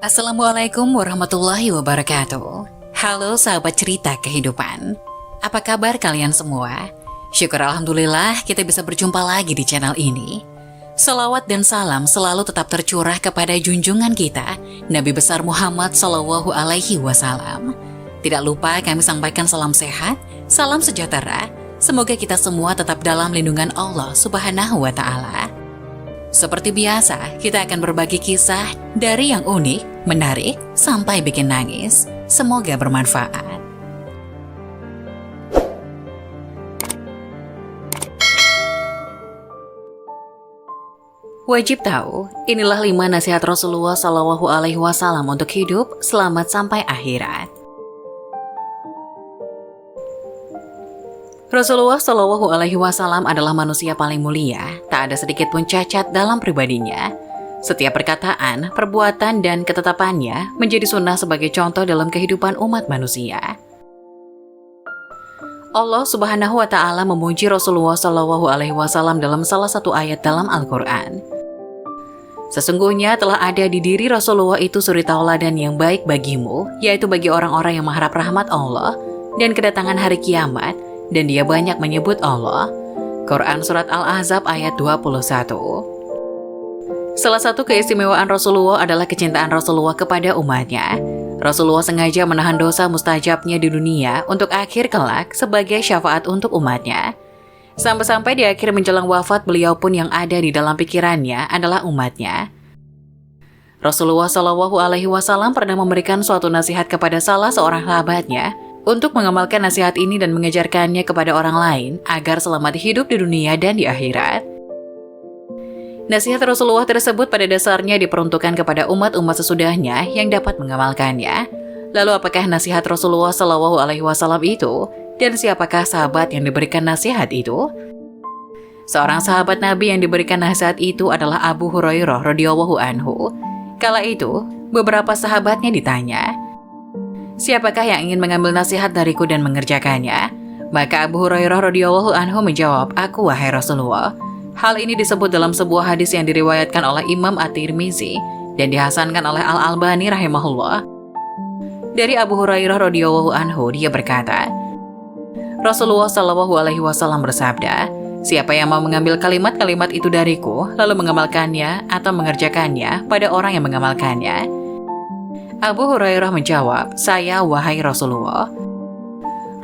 Assalamualaikum warahmatullahi wabarakatuh. Halo sahabat cerita kehidupan. Apa kabar kalian semua? Syukur alhamdulillah kita bisa berjumpa lagi di channel ini. Salawat dan salam selalu tetap tercurah kepada junjungan kita, Nabi besar Muhammad Sallallahu Alaihi Wasallam. Tidak lupa kami sampaikan salam sehat, salam sejahtera. Semoga kita semua tetap dalam lindungan Allah Subhanahu wa Ta'ala. Seperti biasa, kita akan berbagi kisah dari yang unik, menarik, sampai bikin nangis. Semoga bermanfaat. Wajib tahu, inilah 5 nasihat Rasulullah Shallallahu Alaihi Wasallam untuk hidup selamat sampai akhirat. Rasulullah Shallallahu Alaihi Wasallam adalah manusia paling mulia, tak ada sedikit pun cacat dalam pribadinya. Setiap perkataan, perbuatan, dan ketetapannya menjadi sunnah sebagai contoh dalam kehidupan umat manusia. Allah Subhanahu wa Ta'ala memuji Rasulullah Shallallahu Alaihi Wasallam dalam salah satu ayat dalam Al-Quran. Sesungguhnya telah ada di diri Rasulullah itu suri tauladan yang baik bagimu, yaitu bagi orang-orang yang mengharap rahmat Allah dan kedatangan hari kiamat, dan dia banyak menyebut Allah. Quran Surat Al-Ahzab ayat 21. Salah satu keistimewaan Rasulullah adalah kecintaan Rasulullah kepada umatnya. Rasulullah sengaja menahan dosa mustajabnya di dunia untuk akhir kelak sebagai syafaat untuk umatnya. Sampai-sampai di akhir menjelang wafat beliau pun yang ada di dalam pikirannya adalah umatnya. Rasulullah Shallallahu Alaihi Wasallam pernah memberikan suatu nasihat kepada salah seorang sahabatnya untuk mengamalkan nasihat ini dan mengejarkannya kepada orang lain agar selamat hidup di dunia dan di akhirat. Nasihat Rasulullah tersebut pada dasarnya diperuntukkan kepada umat-umat sesudahnya yang dapat mengamalkannya. Lalu apakah nasihat Rasulullah Shallallahu Alaihi Wasallam itu? Dan siapakah sahabat yang diberikan nasihat itu? Seorang sahabat Nabi yang diberikan nasihat itu adalah Abu Hurairah radhiyallahu anhu. Kala itu, beberapa sahabatnya ditanya, "Siapakah yang ingin mengambil nasihat dariku dan mengerjakannya?" Maka Abu Hurairah radhiyallahu anhu menjawab, "Aku wahai Rasulullah." Hal ini disebut dalam sebuah hadis yang diriwayatkan oleh Imam At-Tirmizi dan dihasankan oleh Al-Albani rahimahullah. Dari Abu Hurairah radhiyallahu anhu dia berkata, Rasulullah Shallallahu Alaihi Wasallam bersabda, "Siapa yang mau mengambil kalimat-kalimat itu dariku, lalu mengamalkannya atau mengerjakannya pada orang yang mengamalkannya?" Abu Hurairah menjawab, "Saya wahai Rasulullah."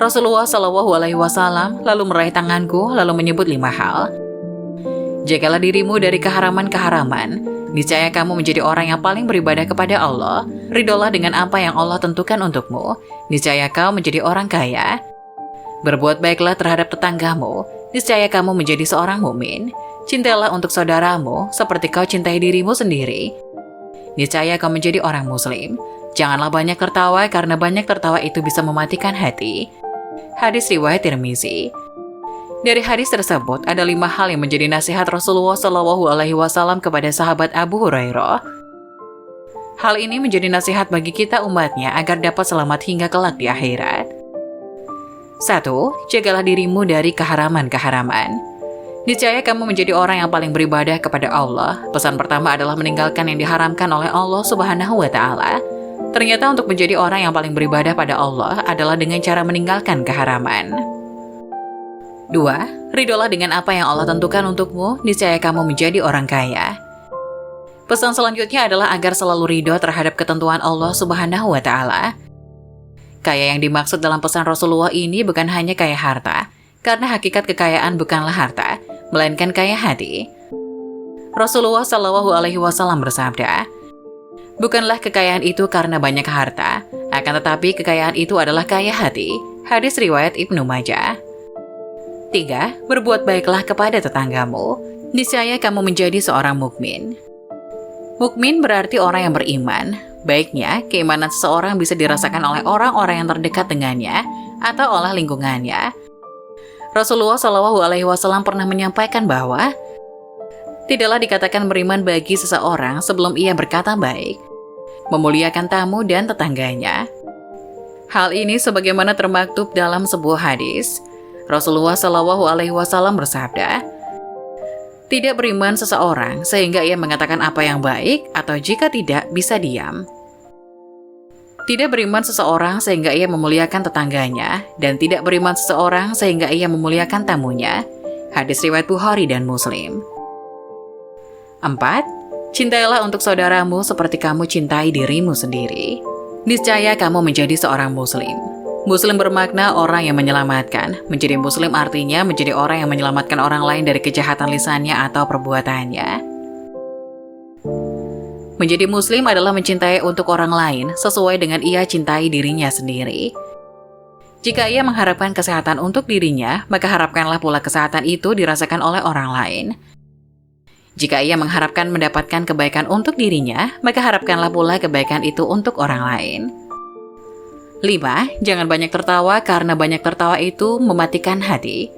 Rasulullah Shallallahu Alaihi Wasallam lalu meraih tanganku lalu menyebut 5 hal. "Jagalah dirimu dari keharaman-keharaman. Niscaya kamu menjadi orang yang paling beribadah kepada Allah. Ridolah dengan apa yang Allah tentukan untukmu. Niscaya kau menjadi orang kaya. Berbuat baiklah terhadap tetanggamu. Niscaya kamu menjadi seorang mukmin. Cintailah untuk saudaramu seperti kau cintai dirimu sendiri. Niscaya kau menjadi orang muslim. Janganlah banyak tertawa karena banyak tertawa itu bisa mematikan hati." Hadis riwayat Tirmizi. Dari hadis tersebut ada 5 hal yang menjadi nasihat Rasulullah Shallallahu Alaihi Wasallam kepada sahabat Abu Hurairah. Hal ini menjadi nasihat bagi kita umatnya agar dapat selamat hingga kelak di akhirat. 1. Jagalah dirimu dari keharaman-keharaman. Niscaya kamu menjadi orang yang paling beribadah kepada Allah. Pesan pertama adalah meninggalkan yang diharamkan oleh Allah Subhanahu wa Ta'ala. Ternyata untuk menjadi orang yang paling beribadah pada Allah adalah dengan cara meninggalkan keharaman. 2. Ridolah dengan apa yang Allah tentukan untukmu, niscaya kamu menjadi orang kaya. Pesan selanjutnya adalah agar selalu ridho terhadap ketentuan Allah Subhanahu wa Ta'ala. Kaya yang dimaksud dalam pesan Rasulullah ini bukan hanya kaya harta, karena hakikat kekayaan bukanlah harta, melainkan kaya hati. Rasulullah Shallallahu Alaihi Wasallam bersabda, "Bukanlah kekayaan itu karena banyak harta, akan tetapi kekayaan itu adalah kaya hati." Hadis riwayat Ibnu Majah. 3. Berbuat baiklah kepada tetanggamu. Niscaya kamu menjadi seorang mukmin. Mukmin berarti orang yang beriman. Baiknya, keimanan seseorang bisa dirasakan oleh orang-orang yang terdekat dengannya atau oleh lingkungannya. Rasulullah Shallallahu Alaihi Wasallam pernah menyampaikan bahwa tidaklah dikatakan beriman bagi seseorang sebelum ia berkata baik, memuliakan tamu dan tetangganya. Hal ini sebagaimana termaktub dalam sebuah hadis. Rasulullah Shallallahu Alaihi Wasallam bersabda, "Tidak beriman seseorang sehingga ia mengatakan apa yang baik, atau jika tidak bisa diam." Tidak beriman seseorang sehingga ia memuliakan tetangganya, dan tidak beriman seseorang sehingga ia memuliakan tamunya. Hadis riwayat Bukhari dan Muslim. 4. Cintailah untuk saudaramu seperti kamu cintai dirimu sendiri. Niscaya kamu menjadi seorang muslim. Muslim bermakna orang yang menyelamatkan. Menjadi muslim artinya menjadi orang yang menyelamatkan orang lain dari kejahatan lisannya atau perbuatannya. Menjadi muslim adalah mencintai untuk orang lain sesuai dengan ia cintai dirinya sendiri. Jika ia mengharapkan kesehatan untuk dirinya, maka harapkanlah pula kesehatan itu dirasakan oleh orang lain. Jika ia mengharapkan mendapatkan kebaikan untuk dirinya, maka harapkanlah pula kebaikan itu untuk orang lain. 5. Jangan banyak tertawa karena banyak tertawa itu mematikan hati.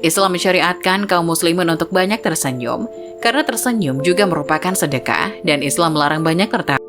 Islam mensyariatkan kaum muslimin untuk banyak tersenyum, karena tersenyum juga merupakan sedekah, dan Islam melarang banyak tertawa.